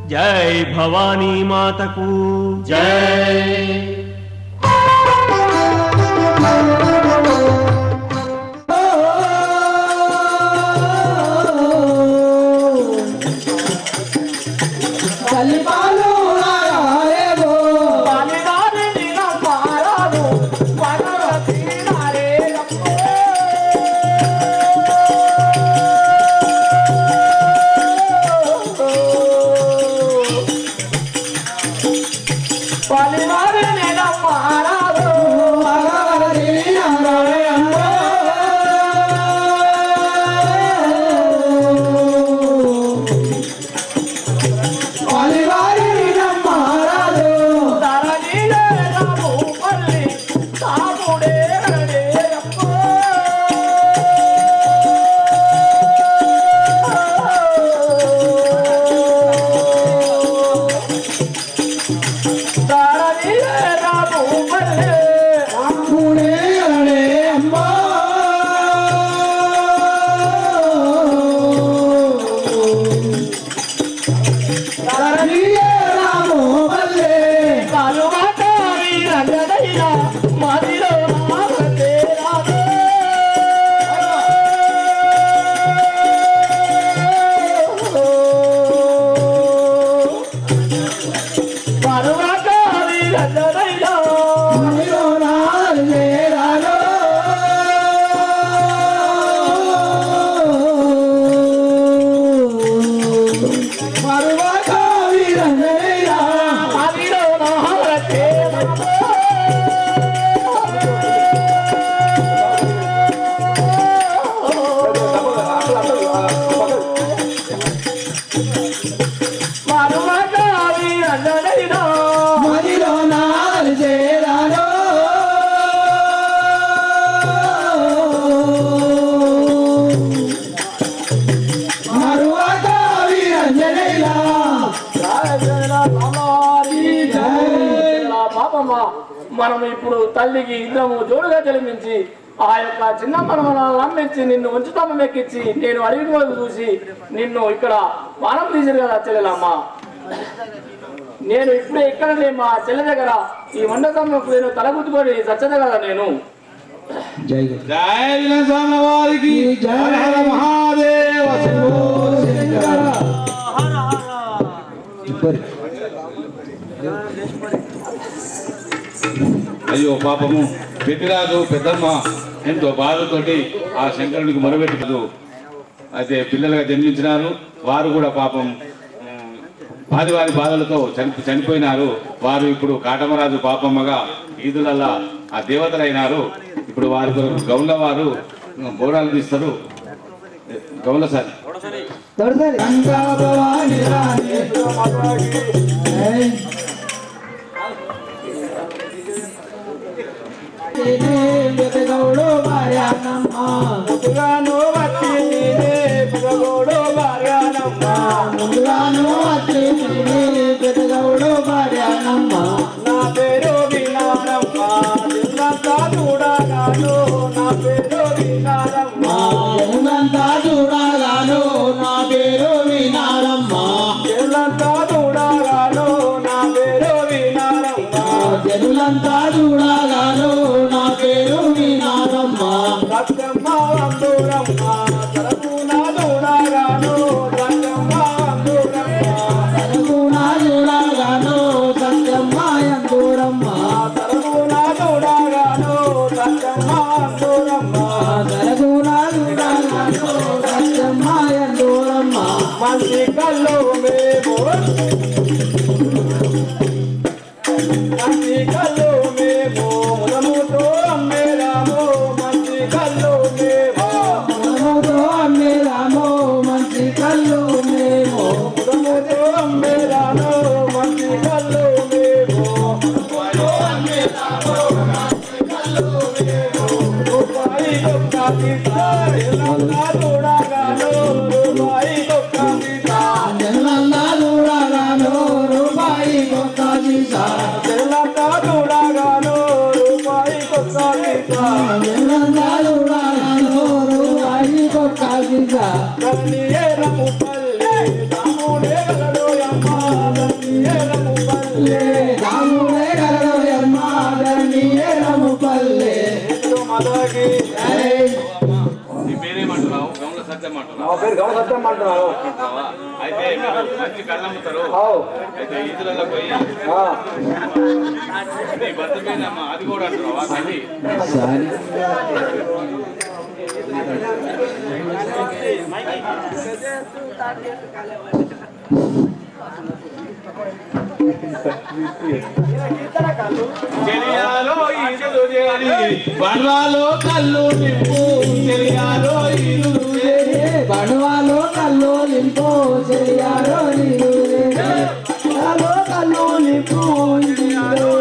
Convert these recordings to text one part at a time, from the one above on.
జై భవానీ మాతకు జై. మనం ఇప్పుడు తల్లికి ఇద్దరము జోడుగా జన్మించి ఆ యొక్క చిన్న మనమలను నమ్మించి నిన్ను ఉంచుతాము ఎక్కించి నేను అడిగిన రోజు చూసి నిన్ను ఇక్కడ బాణం తీసిరు కదా చెల్లెలమ్మా. నేను ఇప్పుడే ఇక్కడనే మా చెల్లె దగ్గర ఈ వండకమ్మకు నేను తలగుద్దుకొని చచ్చదు కదా నేను. అయ్యో పాపము పెట్టిరాదు పెద్దమ్మ ఎంతో బాధతోటి ఆ శంకరునికి మొరబెట్టదు. అయితే పిల్లలుగా జన్మించినారు. వారు కూడా పాపం వారి బాధలతో చనిపోయినారు. వారు ఇప్పుడు కాటమరాజు పాపమ్మగా ఈదులల్లా ఆ దేవతలైనారు. ఇప్పుడు వారి కొరకు గౌండ్ల వారు బోడాలు తీస్తారు. గౌండ్ల సార్ గౌడు భార్యానమ్మ ముందుగాను వచ్చి గౌడు భార్యానమ్మ ముందుగాను వచ్చి గౌడు భార్యానమ్మ నా పేరు వినారమ్మ జన్మంతా చూడగాను నా పేరు వినారమ్మ జన్మంతా చూడగాను నా పేరు వినారమ్మ జన్మంతా చూడగాను నా పేరు వినారమ్మ జనులంతా చూడగాను నా పేరు వినారమ్మ సత్యమ్మ అందూరమ్మ తరపున చూడగాను సత్యమ్మ అందూరమ్మ తరపున చూడగాను సత్యమ్మ అందూరమ్మ తరపున చూడగాను సత్యమ్మ అందూరమ్మ తరపున చూడగాను సత్యమ్మ అందూరమ్మ మంచి కల్లో మేము మంచి కల్లో మేము ముదముతో అమ్మేరాము మంచి కల్లో మేము ముదముతో అమ్మేరాము మంచి కల్లో మేము ముదముతో అమ్మేరాము మంచి కల్లో మేము ముదముతో అమ్మేరాము మంచి కల్లో మేము రూపాయి ఒక్కటి జన్మంతా చూడగాను రూపాయి ఒక్కటి జన్మంతా చూడగాను రూపాయి ఒక్కటి జన్మంతా చూడ మా పేరు గౌడ సత్యం అంటున్నారు. అయితే మీరు మంచి కళ్ళమ్ముతారు. అయితే ఈదులలో పోయి నీ భర్త మీద అది కూడా అంటున్నావా తల్లి? చెలియాలో ఈదులు చేరి బణ్వాలో కళ్ళు నింపు, చెలియాలో ఈదులు చేరి బణ్వాలో కళ్ళు నింపు, చెలియాలో ఈదులు కళ్ళు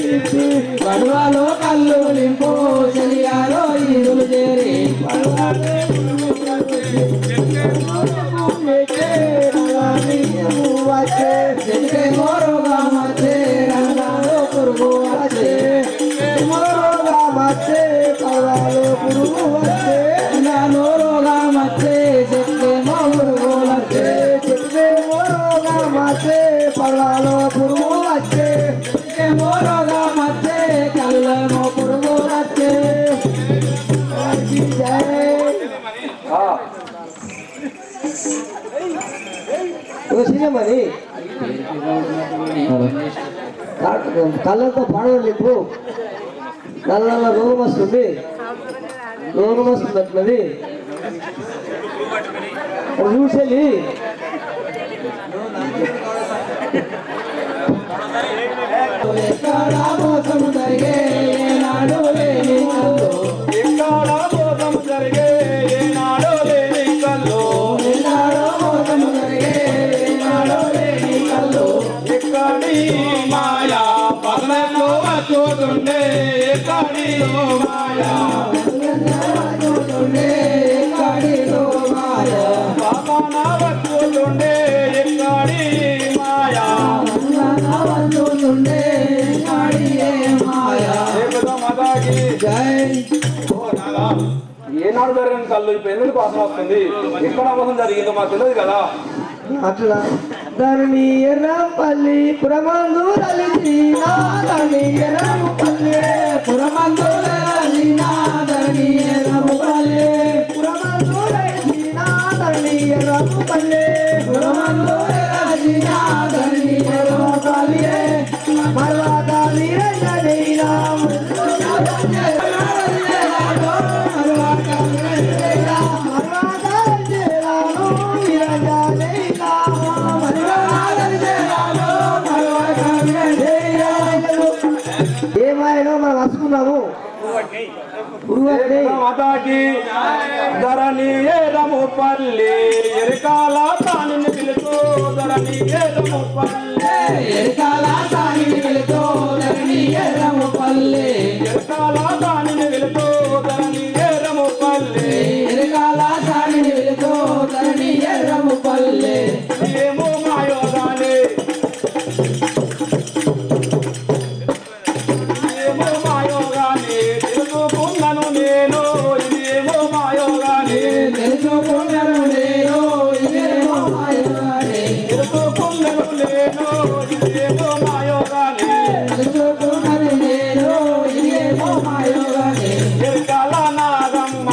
నింపు, బణ్వాలో కళ్ళు నింపు, చెలియాలో ఈదులు చేరి పర్వాలో పురుగు వచ్చే మోరోగా మచ్చే కళ్ళలో పురుగు వచ్చే. మరి కళ్ళంతో పడవ లేపు, నల్ల రోగం వస్తుంది, రోగం వస్తుంది అట్లది చూసేది. ఎక్కడ మోసం జరిగే ఏనాడు లేని కళ్ళు, ఎక్కడ మోసం జరిగే ఏనాడు లేని కళ్ళు, ఎన్నాడో మోసం జరిగే ఏనాడు లేని కళ్ళు. ఎక్కడి మాయా పగలలో వచ్చుతుండే, ఎక్కడిలో మాయా వచ్చుతుండే, ఎక్కడిలో మాయా పాపన వచ్చుతుండే, ఎక్కడి మాయా వచ్చుతుండే, ఎక్కడియే మాయా. ఏనాడు జరిగిన కళ్ళు ఇప్పుడు ఎందుకు పాసం వస్తుంది? ఎక్కడ అబద్ధం జరిగిందో మాకు తెలియదు కదా. అట్లా ధరణి ఎర్రంపల్లి పురమందు రలినా, ధరణి ఎర్రంపల్లి పురమందు రలినా, ధరణి ఎర్రంపల్లి పురమందు రలినా, ధరణి ఎర్రంపల్లి పురమందు రలినా, ధరణి ఎర్రంపల్లి మరవాత వీరజనైనా ఏమైనా మనం వస్తున్నాము. మాతాకి ధరణి ఏదము పల్లి ఎరకాల తానిని పిలుతూ, ధరణి ఏదము పల్లి ఎరకాల తానిని పిలుతూ, ధరణి ఏదము పల్లి ఎరకాల తానిని పిలుతూ, ధరణి ఏదము పల్లి ఎరకాల తానిని పిలుతూ, ధరణి ఏదము పల్లి. ఏమో మాయోగానే తెలుసుకున్నాను నేను, ఇదేమో మాయోగానే తెలుసుకున్నాను నేను, ఇదేమో మాయోగానే తెలుసుకున్నాను నేను, ఇదేమో మాయోగానే తెలుసుకున్నాను నేను, ఇదేమో మాయోగానే. ఎరకాల నాగమ్మ,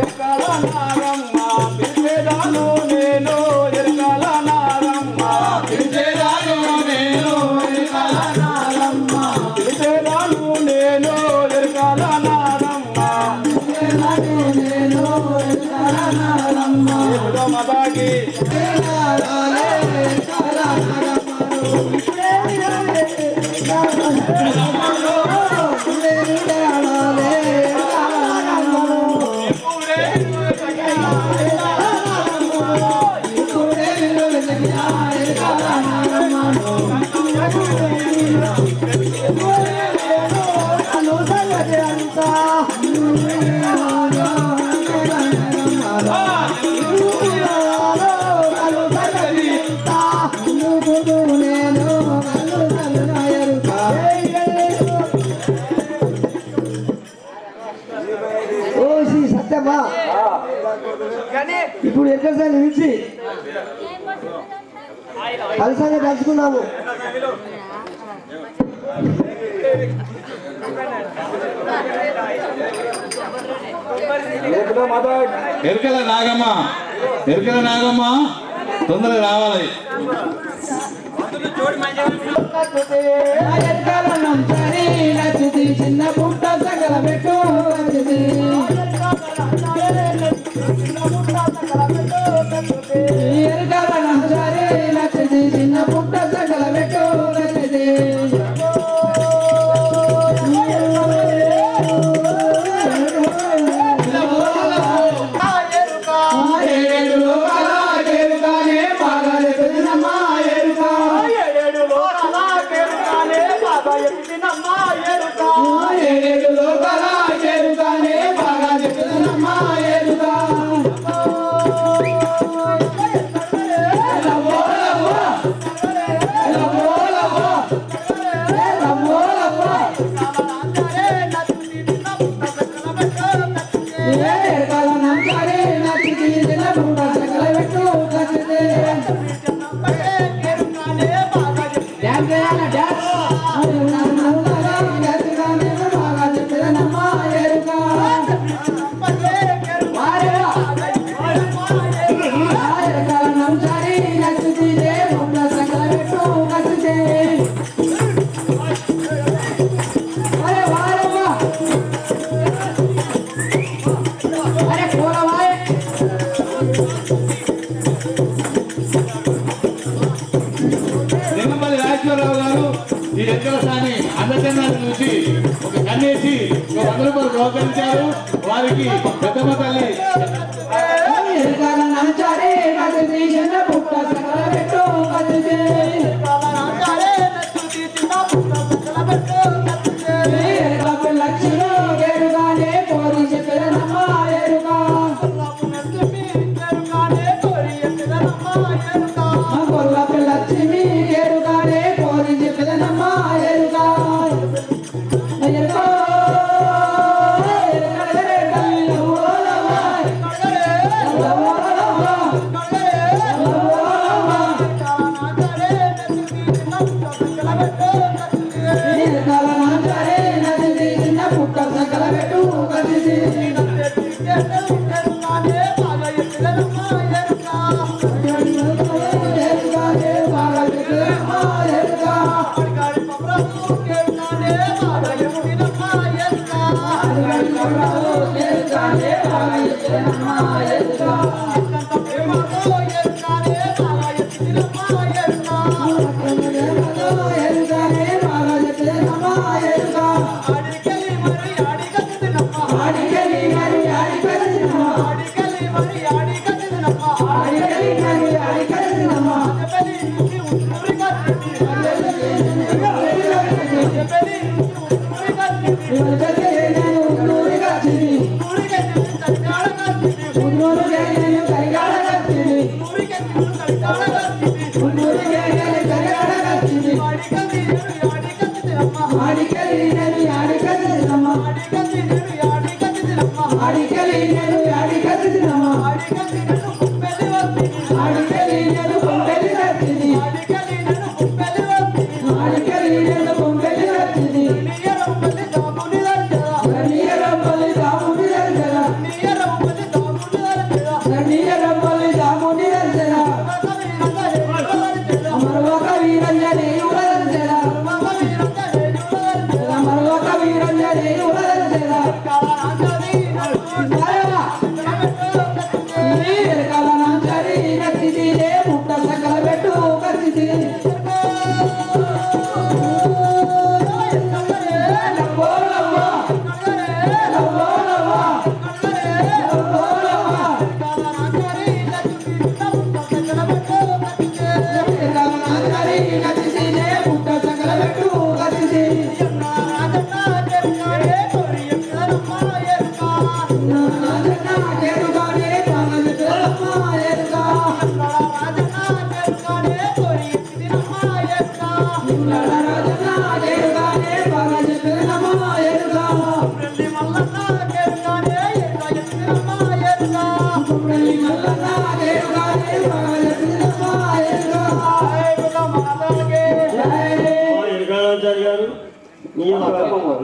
ఎరకాల నాగమ్మ పిలిచేదాను నేను, ఎరకాల నాగమ్మ పిలిచేదాను నేను, ఎరకాల నాగమ్మ పిలిచేదాను నేను, ఎరకాల నాగమ్మ పిలిచేదాను నేను, ఎరకాల నాగమ్మ. మతాకి సత్యమా ఇప్పుడు ఎక్కడ నిలిచి కలిసంగా కలుసుకున్నాము. ఎరుకల నాగమ్మ, ఎరుకల నాగమ్మ తొందరగా రావాలి. చిన్న పుట్ట సగల పెట్టు చిన్న పుట్ట సగల పెట్టు ఈ వెంకటస్వామి అన్నచందాన్ని చూసి ఒక కన్నేసి ఒక 100 రూపాయలు ప్రోత్సహించారు. వారికి పెద్దమ్మ తల్లి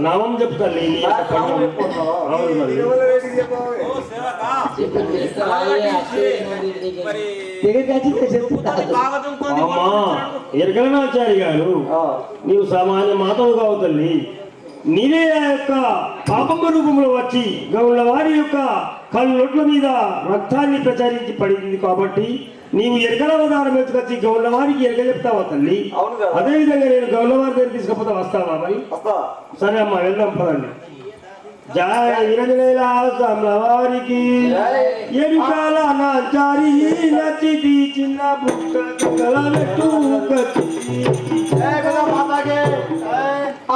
నామం చెప్తాను అవును తల్లి. అమ్మా ఎరకలనాచారి గారు, నీవు సామాన్య మాతవు కావు తల్లి. నీవే ఆ యొక్క పాపమ్మ రూపంలో వచ్చి గౌళ్ళ వారి యొక్క కళ్ళొట్ల మీద రక్తాన్ని ప్రచారించి పడింది కాబట్టి నీవు ఎరకల అవతారం ఎత్తుకొచ్చి గౌళ్ళ వారికి ఎరక చెప్తావా తల్లి? అదే విధంగా నేను గౌళ్ళ వారి దగ్గర తీసుకపోతే వస్తావా మరి? సరే అమ్మా, వెళ్దాం పదండి. జయ విరజనేల వారికి ఎరుకాల నాచారి నచ్చిది చిన్న బుక్క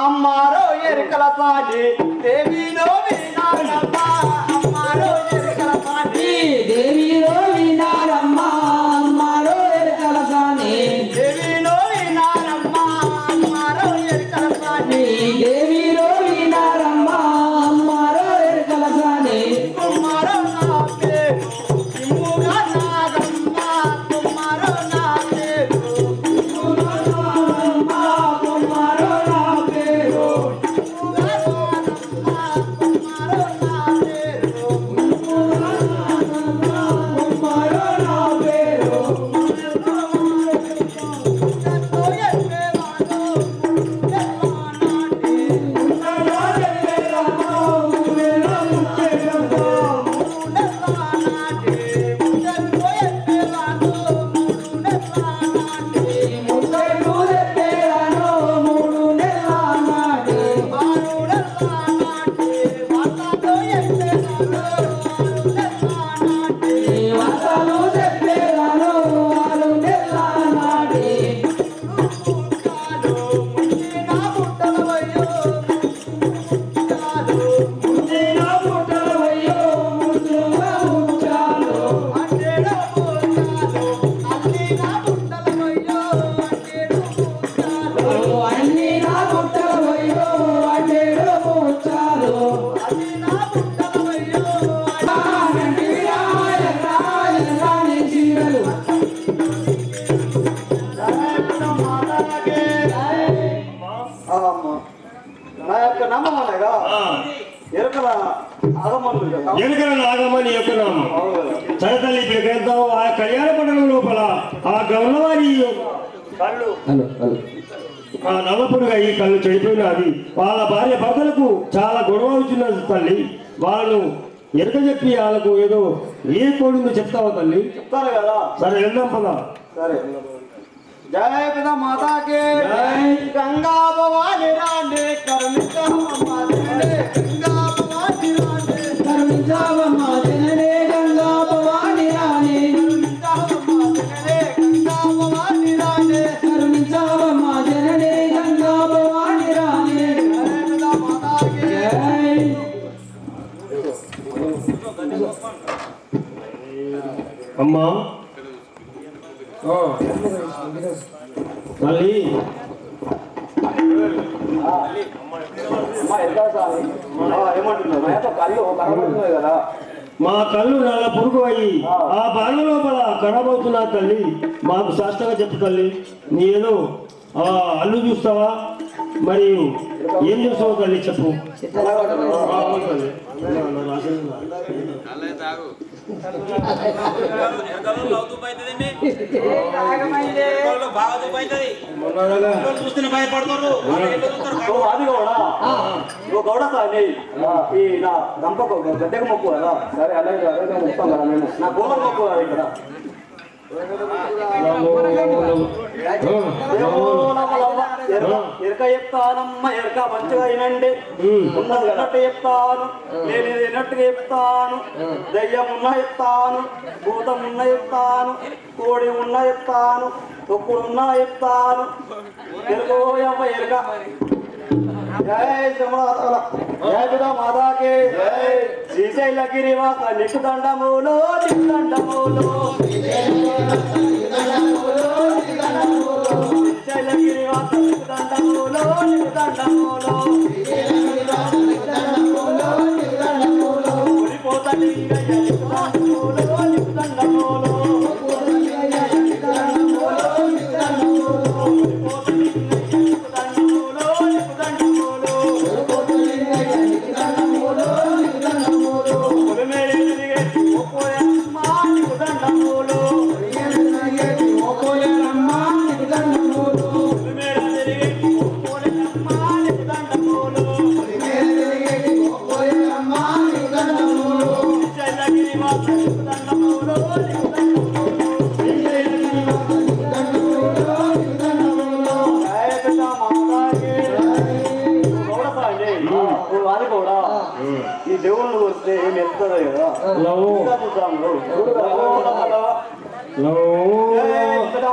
అమ్మారో ఎరుకల పాటి దేవిలో వినారమ్మ, అమ్మారో ఎరుకల పాటి దేవిలో వినారమ్మ, అమ్మారో ఎరుకల సాని దేవిలో వినారమ్మ, అమ్మారో ఎరుకల పాటి దేవిలో వినారమ్మ, అమ్మారో ఎరుకల సాని కుమారో నా పేరు ఇమ్ముగా నాగమ్మ, కుమారో నా పేరు కుమారో నా పేరు ఇమ్ముగా నాగమ్మ, కుమారో నా పేరు కుమారో నా పేరు నా యొక్క నామం అనగా ఎరుకల ఆగమనులు కదా. ఎరుకల నాగమని యొక్క నామం. సరే తల్లి, ఇప్పుడు వెళ్తావు ఆ కళ్యాణ పట్టణం లోపల ఆ గౌరవారి కళ్ళు ఆ నల్లపుడుగా ఈ కళ్ళు చెడిపోయినది. వాళ్ళ భార్య భర్తలకు చాలా గొడవ అవుతున్నది తల్లి. వాళ్ళు ఎరుక చెప్పి వాళ్ళకు ఏదో ఏ కోడిందో చెప్తావా తల్లి? చెప్తారు కదా. సరే వెళ్దాం పదా. సరే. జయ పిత మాతాకి గంగా భవాని రాండి కరుణించమ్మ జననే, గంగా భవాని రాండి కరుణించావమ్మ జననే, గంగా భవాని రాణి కరుణించమ్మ జననే, గంగా భవాని రాండి కరుణించావమ్మ జననే, గంగా భవాని రాణి జయ పిత మాతాకి జై. అమ్మా తల్లి, అమ్మ ఎట్లా స్వామి? ఏమంటున్నావు? మా యొక్క కళ్ళు కనబడుతున్నాయి కదా. మా కళ్ళు నల్ల పురుగు అయ్యి ఆ బాణ లోపల కనబడుతున్నా తల్లి. మాకు శాస్త్రంగా చెప్పు తల్లి. నీ ఏదో ఆ అల్లు చూస్తావా, మరి ఏం చూస్తావు తల్లి చెప్పు. ఆ, అవును తల్లి. చూస్తున్న భయపడతారు. ఓ అది కూడా ఓ గౌడ సార్ ఈ నా గంపకు గద్దెకు మొక్కు కదా. సరే అలాగే అలాగే మొత్తం కదా. మేము నా గోమకు మొక్కు కదా ఇక్కడ. ఎరక చెప్తానమ్మ, ఎరక మంచిగా అయినండి. ఉన్నది ఉన్నట్టు చెప్తాను, నేను ఇది విన్నట్టుగా చెప్తాను. దయ్యం ఉన్న చెప్తాను, భూతం ఉన్న చెప్తాను, కోడి ఉన్న చెప్తాను, తొక్కుడు ఉన్న చెప్తాను. ఎరుకో అమ్మ ఎరక. జయ శ్రీమాతాల జయ పిత మాతాకి శ్రీశైలగిరి వాస నిక్కు దండములో నిక్కు శ్రీశైలగిరి వాస నిక్కు దండములో ఓడిపోత లింగయ్య నిక్కు దండములో ఓడిపోత లింగయ్య నిక్కు దండములో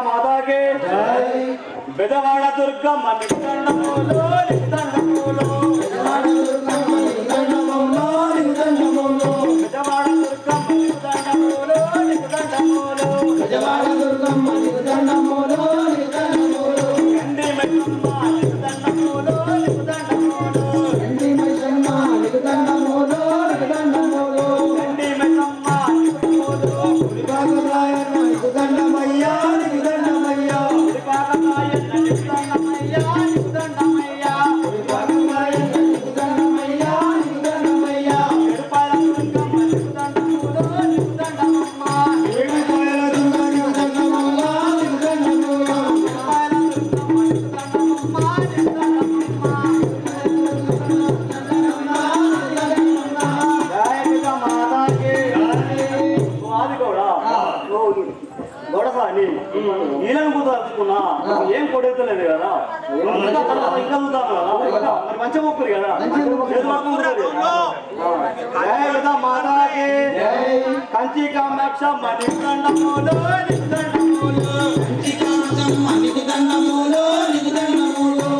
మాతాకి బెదవాడ దుర్గమ్మ నిదండములో నిదండములో బెదవాడ దుర్గమ్మ నిదండములో నిదండములో బెదవాడ దుర్గమ్మ నిదండములో నిదండములో బెదవాడ దుర్గమ్మ నిదండములో నిదండములో గండి మైసమ్మ నిదండములో నిదండములో గండి మైసమ్మ నిదండములో నిదండములో గండి మైసమ్మ నిదండములో గుడిపాకరాయన నిదండమయ్యా నిదండమయ్యా గుడిపాకరాయన నిదండమయ్యా నిదండమయ్యా గుడిపాకరాయన నిదండమయ్యా నిదండమయ్యా ఎడుపాల దుర్గమ్మ నిదండములో నిదండమ్మ ఏడుపాయల దుర్గమ్మ నిదండమయ్యా నిదండములో ఎడుపాల దుర్గమ్మ నిదండమ్మ నిదండమ్మ నీళ్ళని కూతున్నా ఏం కొడెత్తలేదు కదా ఇంకా చూద్దాం కదా మరి మంచిగా మొక్కులు కదా మాతాకి కంచి కామాక్షమ్మ నిదండములో నిదండములో కంచి కామాక్షమ్మ నిదండములో నిదండములో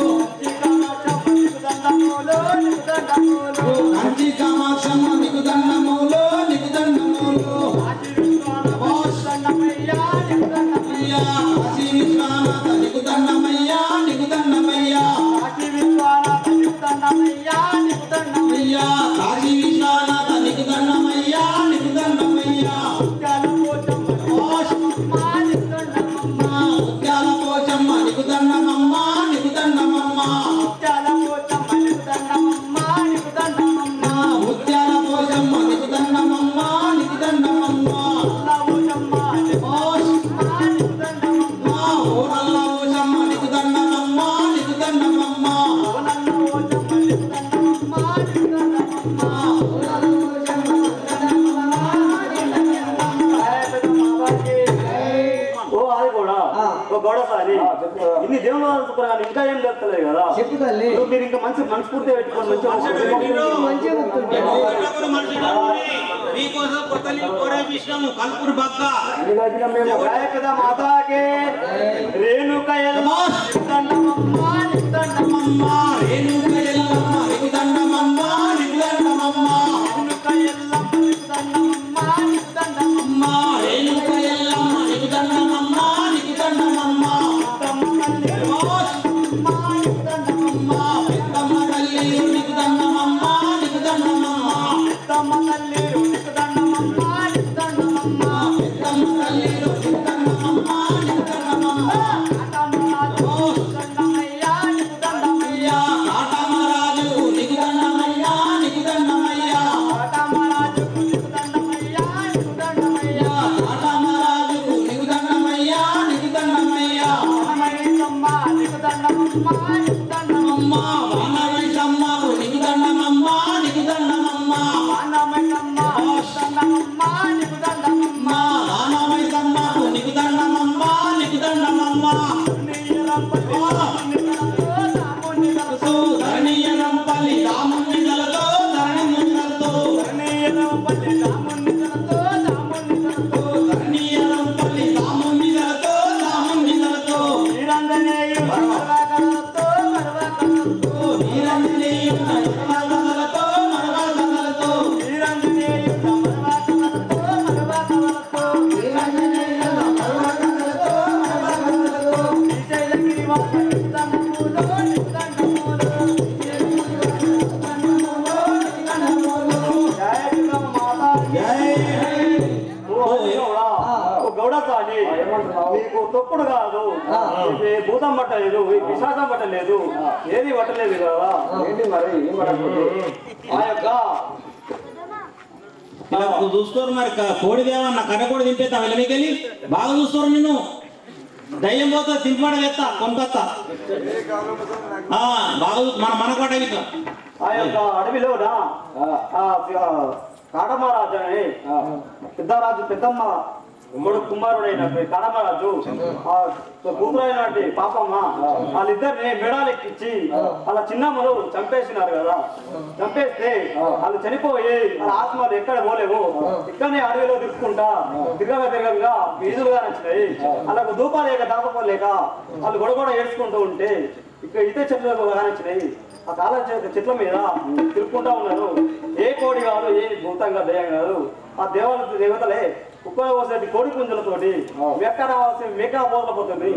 కంచి కామాక్షమ్మ నిదండములో నిదండములో కాశీ విశ్వనాథ నిదండమయ్యా నిదండమయ్యా కాశీ విశ్వనాథ నిదండమయ్యా నిదండమయ్యా కాశీ విశ్వనాథ నిదండమయ్యా నిదండమయ్యా ముత్యాల పోచమ్మ నిదండమమ్మ నిదండమమ్మ ముత్యాల పోచమ్మ నిదండమమ్మ నిదండమమ్మ ముత్యాల పోచమ్మ నిదండమమ్మ నిదండమమ్మ గౌడసారి ఇన్ని దేవుళ్ళు అనుకున్నాను ఇంకా ఏం చెప్తలేదు కదా చెప్పు తల్లి మీరు ఇంకా మంచి మనస్ఫూర్తిగా పెట్టుకోండి మీకోసం కొత్త కోరే విషయం కల్పూర్ బక్క మాతాకే రేణుక దండమమ్మ దండమమ్మ రేణుక ఎల్లమ్మ దండమమ్మ దండమమ్మ రేణుక ఎల్లమ్మ దండమమ్మ దండమమ్మ రేణుక ఎల్లమ్మ దండమమ్మ దండమమ్మ తమ్మ తల్లి పెద్దమ్మ తల్లి దండమమ్మ దండమమ్మ తమ్మ తల్లి దండమమ్మ దండమమ్మ పెద్దమ్మ తల్లి దండమమ్మ దండమమ్మ దండమయ్యా దండమయ్యా కాటమరాజు నీకు దండమయ్యా నీకు దండమయ్యా కాటమరాజు దండమయ్యా దండమయ్యా కాటమరాజు నీకు దండమయ్యా నీకు దండమయ్యా దండమయ్యమ్మ నీకు దండమమ్మ దండమమ్మ వానమైసమ్మ నీకు దండమమ్మ నీకు దండమమ్మ దండమయ్యమ్మ దండమమ్మ నీకు దండమమ్మ వానమైసమ్మ నీకు దండమమ్మ నీకు దండమమ్మ ధరణీయరంపల్లి రాముని దళతో ధరణి దళతో ధరణీయరంపల్లి రాముని దళతో రాముని దళతో వీరంజనేయుడు మరవకలతో మరవకలతో వీరంజనేయుడు మరవకలతో మరవకలతో వీరంజనేయుడు మరవకలతో మరవకలతో వీరంజనేయుడు మరవకలతో మరవకలతో శ్రీశైలగిరి వాస దండములో దండములో గౌడసాని మీకు తొప్పుడు కాదు భూతం పట్టలేదు విశ్వాసం పట్టలేదు ఏది పట్టలేదు కదా ఏంటి మరి ఏం పట్టలేదు ఆ యొక్క ఇలా చూస్తారు మరి కోడిదేమన్నా కర్రకోడి తింపేస్తా వెళ్ళమికెళ్ళి బాగా చూస్తారు నిన్ను దయ్యం పోతా తింపడలేస్తా కొనుకొస్తా బాగా మన కోట ఇట్లా ఆ యొక్క అడవిలోన కాటమరాజు అని పెద్దరాజు పెద్దమ్మ కొడుకు కుమారుడైనటువంటి కడమరాజు ఆ కూతురైనటువంటి పాపమ్మ వాళ్ళిద్దరిని మెడాలు ఎక్కించి వాళ్ళ చిన్నమ్మలు చంపేసినారు కదా. చంపేస్తే వాళ్ళు చనిపోయి వాళ్ళ ఆత్మలు ఎక్కడ పోలేవు, ఇక్కడనే అడవిలో తిప్పుకుంటా తిరగగా వీధులుగా నచ్చినాయి. వాళ్ళకు ధూపాలేక దాపలేక వాళ్ళు గొడగొడ ఏడ్చుకుంటూ ఉంటే ఇక్కడ ఇదే చెట్లు కానిచ్చినాయి. ఆ కాల చెట్ల మీద తిరుక్కుంటా ఉన్నారు. ఏ కోడి కాదు, ఏ భూతంగా దయ్యం కాదు, ఆ దేవతలే కుక్కల కోసేటి కోడి పుంజులతోటి మెక్క రావాల్సిన మేకా పోతుంది.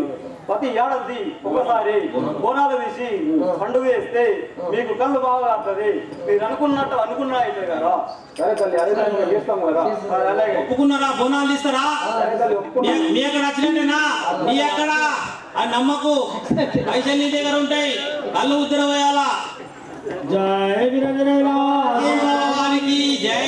ప్రతి ఏడాది ఒకసారి బోనాలు తీసి పండుగ చేస్తే మీకు కళ్ళు బాగా ఆడుతుంది. మీరు అనుకున్నా అయితే కదా. సరే తల్లి, అదే చేస్తాం కదా. అలాగే ఒప్పుకున్నారా? బోనాలు తీస్తారా? నీ ఎక్కడ వచ్చినట్టేనా? నీ ఎక్కడ ఆ నమ్మకు పైసలు నీ దగ్గర ఉంటాయి. కళ్ళు ఉత్తర పోయాలా. జై వీరాంజనేయులా వారికి జై.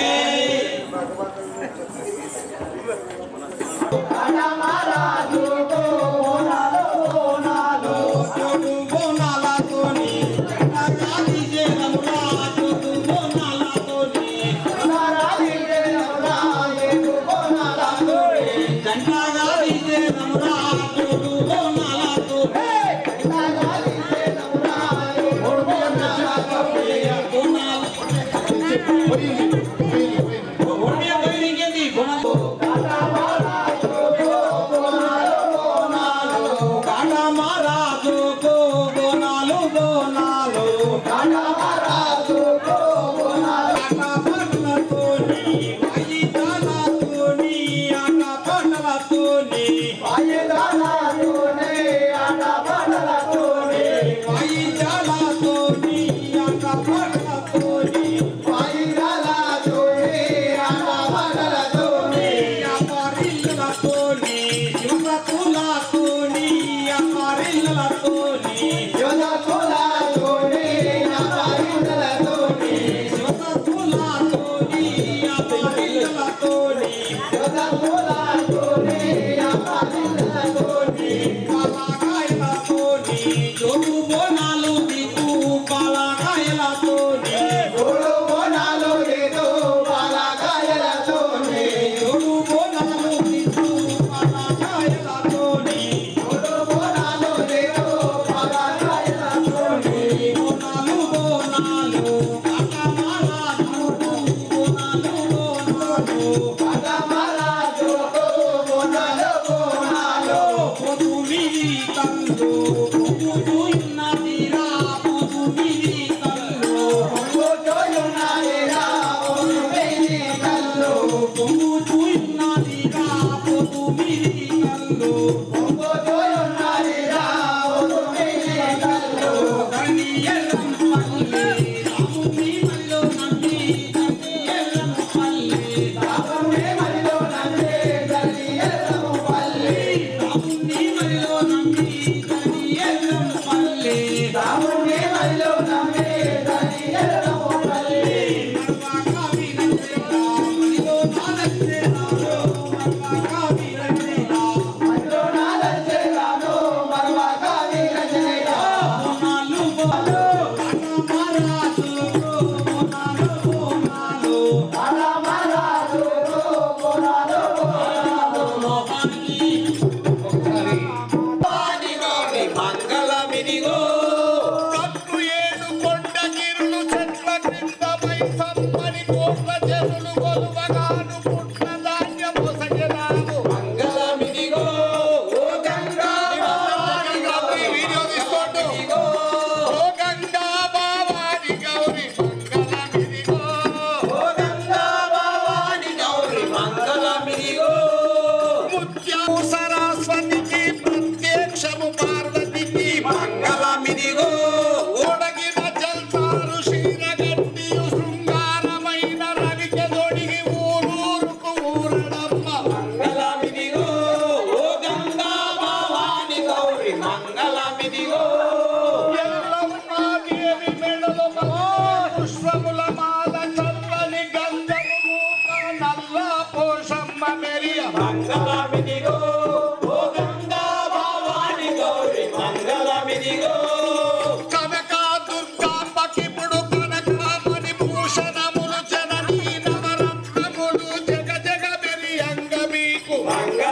Manga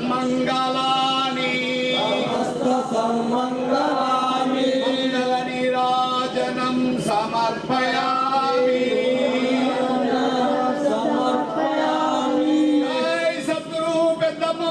సన్మంగళాని మంగళ నీరాజనం సమర్పయామి జై సద్గురు పెద్దమ్మ